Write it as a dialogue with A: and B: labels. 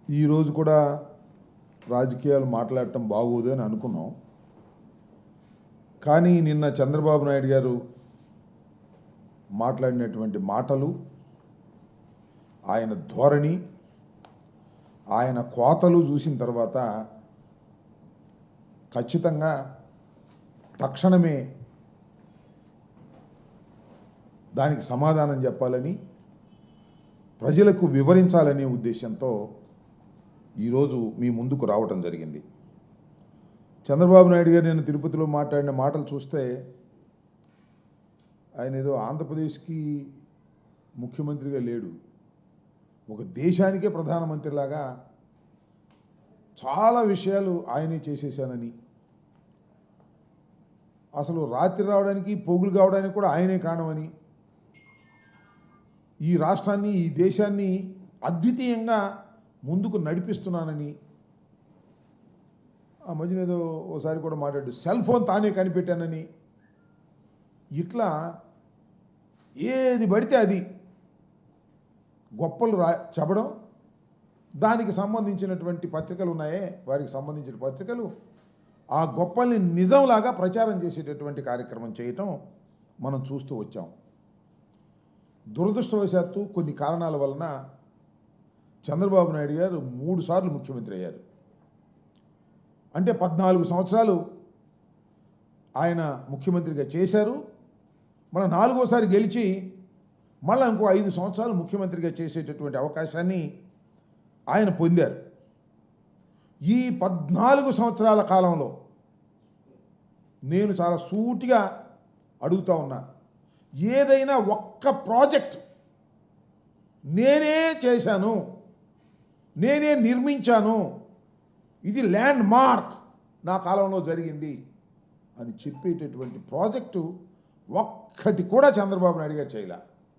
A: ఈరోజు కూడా రాజకీయాలు మాట్లాడటం బాగోదు అని అనుకున్నాం. కానీ నిన్న చంద్రబాబు నాయుడు గారు మాట్లాడినటువంటి మాటలు, ఆయన ధోరణి, ఆయన కోతలు చూసిన తర్వాత ఖచ్చితంగా తక్షణమే దానికి సమాధానం చెప్పాలని, ప్రజలకు వివరించాలనే ఉద్దేశంతో ఈరోజు మీ ముందుకు రావటం జరిగింది. చంద్రబాబు నాయుడు గారు నేను తిరుపతిలో మాట్లాడిన మాటలు చూస్తే ఆయన ఏదో ఆంధ్రప్రదేశ్కి ముఖ్యమంత్రిగా లేడు, ఒక దేశానికే ప్రధానమంత్రిలాగా చాలా విషయాలు ఆయనే చేసేసానని, అసలు రాత్రి రావడానికి పోగులు కావడానికి కూడా ఆయనే కారణమని, ఈ రాష్ట్రాన్ని ఈ దేశాన్ని అద్వితీయంగా ముందుకు నడిపిస్తున్నానని, ఆ మధ్యన ఏదో ఓసారి కూడా మాట్లాడు సెల్ ఫోన్ తానే కనిపెట్టానని, ఇట్లా ఏది పడితే అది గొప్పలు చెప్పడం, దానికి సంబంధించినటువంటి పత్రికలు ఉన్నాయే వారికి సంబంధించిన పత్రికలు ఆ గొప్పల్ని నిజంలాగా ప్రచారం చేసేటటువంటి కార్యక్రమం చేయటం మనం చూస్తూ వచ్చాం. దురదృష్టవశాత్తు కొన్ని కారణాల వలన చంద్రబాబు నాయుడు గారు 3 సార్లు ముఖ్యమంత్రి అయ్యారు. అంటే 14 సంవత్సరాలు ఆయన ముఖ్యమంత్రిగా చేశారు. మన 4వసారి గెలిచి మళ్ళీ ఇంకో 5 సంవత్సరాలు ముఖ్యమంత్రిగా చేసేటటువంటి అవకాశాన్ని ఆయన పొందారు. ఈ 14 సంవత్సరాల కాలంలో నేను చాలా సూటిగా అడుగుతా ఉన్నా, ఏదైనా ఒక్క ప్రాజెక్ట్ నేనే చేశాను, నేనే నిర్మించాను, ఇది ల్యాండ్ మార్క్ నా కాలంలో జరిగింది అని చెప్పేటటువంటి ప్రాజెక్టు ఒక్కటి కూడా చంద్రబాబు నాయుడు గారు చేయలే.